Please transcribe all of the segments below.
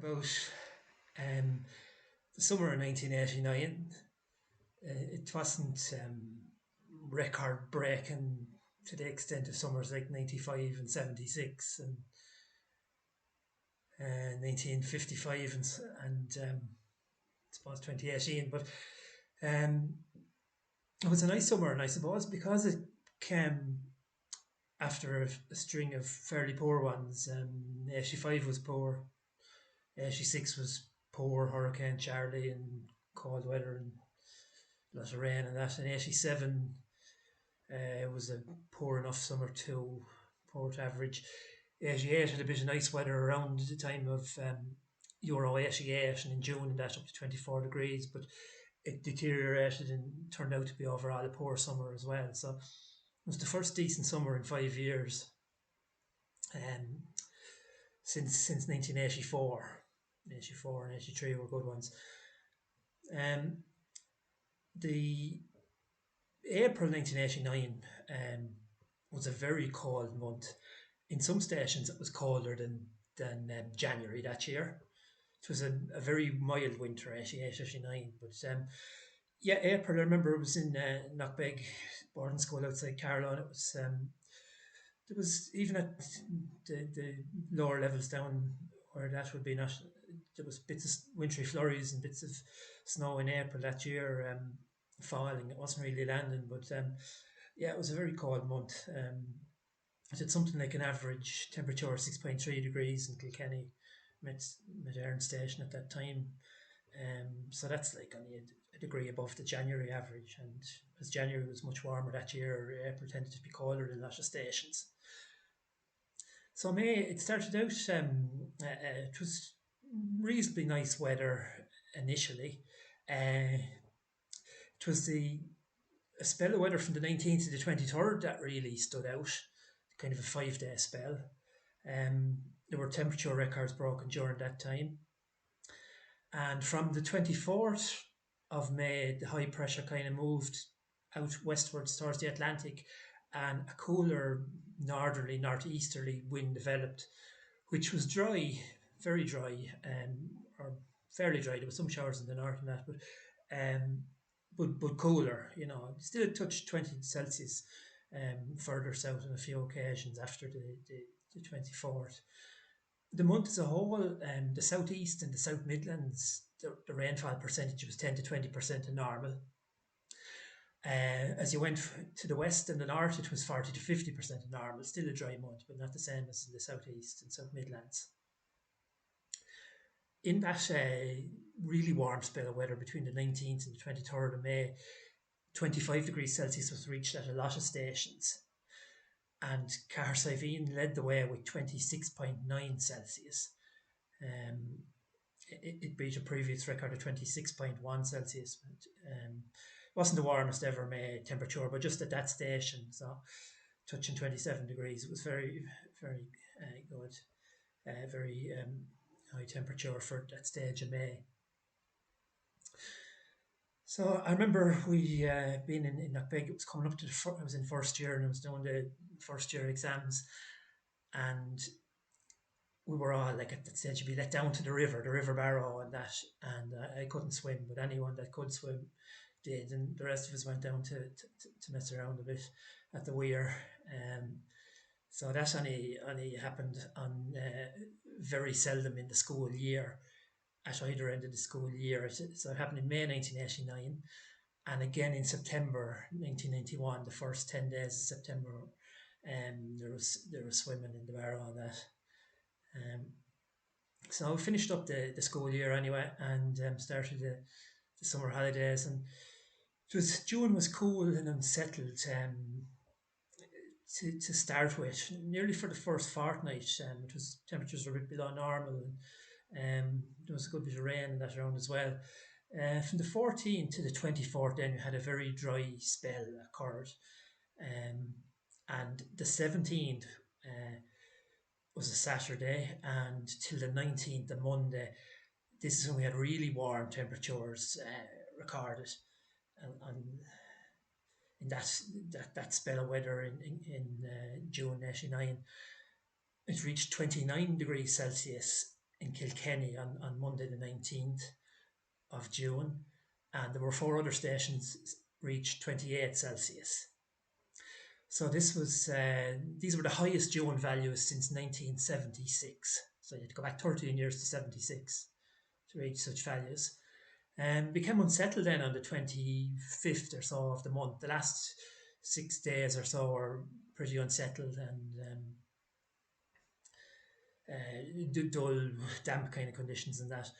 about um, the summer of 1989. It wasn't record breaking to the extent of summers like 95 and 76 and 1955 and I suppose 2018. But um, it was a nice summer, and I suppose because it came after a string of fairly poor ones. 85 was poor, 86 was poor, Hurricane Charlie and cold weather and a lot of rain and that. And 87 was a poor enough summer too, poor to average. 88 had a bit of nice weather around the time of Euro 88 and in June and that up to 24 degrees, but it deteriorated and turned out to be overall a poor summer as well. So it was the first decent summer in 5 years um, since 1984. 84 and 83 were good ones. Um, the April 1989 was a very cold month. In some stations, it was colder than January that year. It was a very mild winter, 88, 89. But yeah, April, I remember it was in Knockbeg boarding school outside Carlow. It was there was even at the lower levels down where that would be not. There was bits of wintry flurries and bits of snow in April that year, falling. It wasn't really landing, but yeah, it was a very cold month. I did something like an average temperature of 6.3 degrees in Kilkenny mid-Erin station at that time. So that's like only a degree above the January average. And as January was much warmer that year, April tended to be colder in a lot of stations. So May, it started out, it was reasonably nice weather initially. Uh, it was a spell of weather from the 19th to the 23rd that really stood out, kind of a 5 day spell. There were temperature records broken during that time. And from the 24th of May, the high pressure kind of moved out westwards towards the Atlantic, and a cooler northerly, northeasterly wind developed, which was dry, very dry, or fairly dry. There was some showers in the north and that, um, but cooler. You know, still touched 20 Celsius further south on a few occasions after the 24th. The month as a whole, the southeast and the South Midlands, the rainfall percentage was 10 to 20% of normal. As you went to the west and the north, it was 40 to 50% of normal. Still a dry month, but not the same as in the southeast and South Midlands. In that really warm spell of weather between the 19th and the 23rd of May, 25 degrees Celsius was reached at a lot of stations. And Cahersiveen led the way with 26.9 Celsius. Um, it beat a previous record of 26.1 Celsius. It wasn't the warmest ever May temperature, but just at that station, so touching 27 degrees, it was very, very good, very high temperature for that stage of May. So I remember we being in Knockbeg. It was coming up to I was in first year and I was doing the first year exams, and we were all like at that stage you'd be let down to the River Barrow and that, and I couldn't swim, but anyone that could swim did, and the rest of us went down to mess around a bit at the weir. So that only happened on very seldom in the school year, at either end of the school year. So it happened in May 1989, and again in September 1991, the first 10 days of September. There was swimming in the Barrow and that. Um, so we finished up the school year anyway, and started the summer holidays. And June was cool and unsettled to start with. Nearly for the first fortnight, it was temperatures were a bit below normal, and there was a good bit of rain in that around as well. From the 14th to the 24th, then we had a very dry spell occurred, um, and the 17th. Was a Saturday, and till the 19th, the Monday. This is when we had really warm temperatures recorded, and in that spell of weather in June '89, it reached 29 degrees Celsius in Kilkenny on Monday the 19th of June, and there were four other stations reached 28 Celsius. So these were the highest June values since 1976. So you had to go back 13 years to 76 to reach such values. Became unsettled then on the 25th or so of the month. The last 6 days or so were pretty unsettled and dull, damp kind of conditions and that.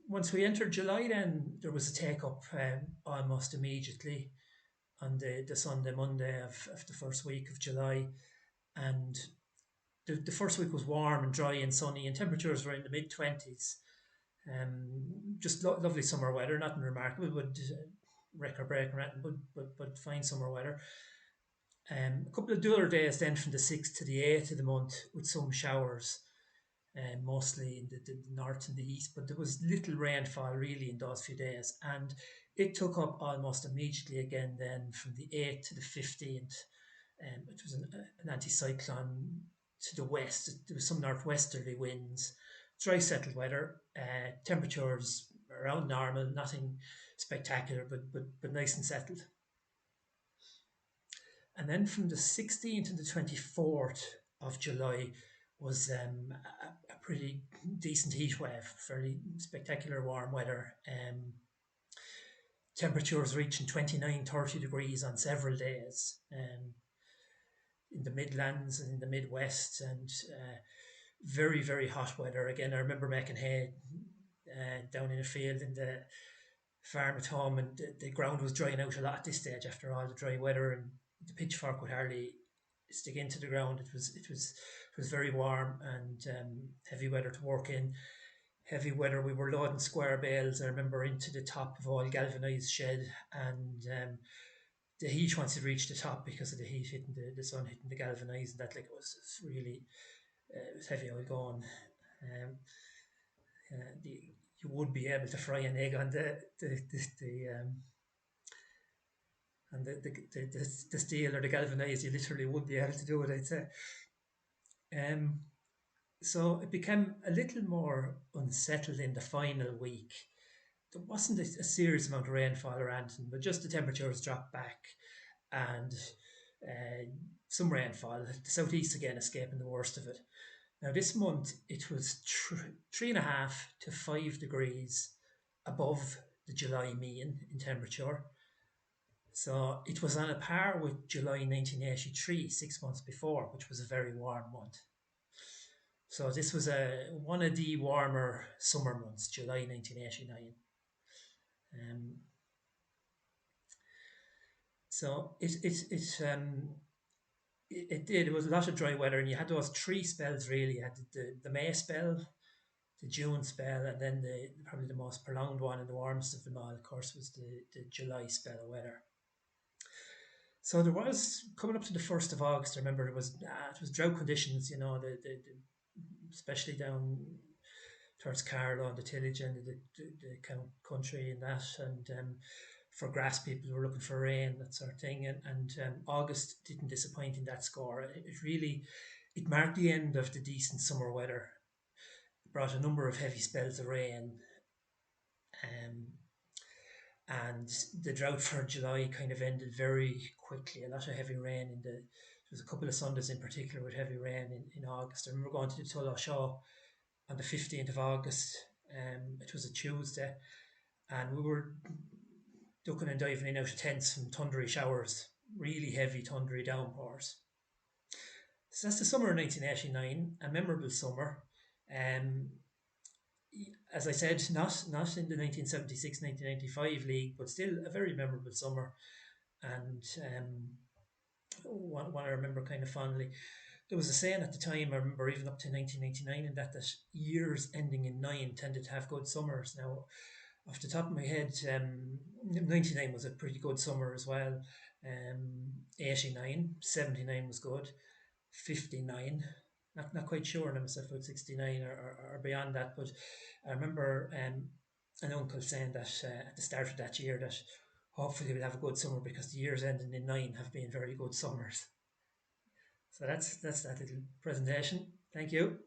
Once we entered July, then there was a take up almost immediately on the Sunday, Monday of the first week of July. And the first week was warm and dry and sunny, and temperatures were in the mid 20s. Just lovely summer weather, nothing remarkable, but record breaking, but fine summer weather. A couple of duller days then from the 6th to the 8th of the month with some showers, mostly in the north and the east, but there was little rainfall really in those few days. And it took up almost immediately again then from the 8th to the 15th. It was an anticyclone to the west. There was some northwesterly winds, dry settled weather, temperatures around normal, nothing spectacular, but nice and settled. And then from the 16th to the 24th of July was a pretty decent heat wave, fairly spectacular warm weather. Temperatures reaching 29, 30 degrees on several days in the Midlands and in the Midwest, and very, very hot weather. Again, I remember making hay down in a field in the farm at home, and the ground was drying out a lot at this stage after all the dry weather, and the pitchfork would hardly stick into the ground. It was very warm and heavy weather to work in. Heavy weather. We were loading square bales, I remember, into the top of all galvanised shed, and the heat once it reached the top because of the heat hitting the sun hitting the galvanised, and that like it was really it was heavy oil going. Um, you would be able to fry an egg on the steel or the galvanized. You literally would be able to do it, I'd say. Um, so it became a little more unsettled in the final week. There wasn't a serious amount of rainfall or anything, but just the temperatures dropped back, and uh, some rainfall. The southeast again escaping the worst of it. Now this month it was 3.5 to 5 degrees above the July mean in temperature. So it was on a par with July 1983, 6 months before, which was a very warm month. So this was one of the warmer summer months, July 1989. Um, so it did. It was a lot of dry weather, and you had those three spells really. You had the May spell, the June spell, and then probably the most prolonged one and the warmest of them all, of course, was the July spell of weather. So there was coming up to the 1st of August. I remember it was drought conditions. Especially down towards Carlow and the tillage and the country and that, and for grass people who were looking for rain, that sort of thing. And August didn't disappoint in that score. It marked the end of the decent summer weather. It brought a number of heavy spells of rain. Um, and the drought for July kind of ended very quickly. A lot of heavy rain there was a couple of Sundays in particular with heavy rain in August. I remember going to the Tullow Show on the 15th of August. It was a Tuesday, and we were ducking and diving in out of tents from thundery showers, really heavy thundery downpours. So that's the summer of 1989, a memorable summer. Um, as I said, not in the 1976-1995 league, but still a very memorable summer, and one I remember kind of fondly. There was a saying at the time, I remember even up to 1999, and that years ending in nine tended to have good summers. Now, off the top of my head, 99 was a pretty good summer as well. 89, 79 was good. 59, not quite sure on myself about 69 or beyond that, but I remember an uncle saying that at the start of that year that hopefully we'll have a good summer because the years ending in nine have been very good summers. So that's that little presentation. Thank you.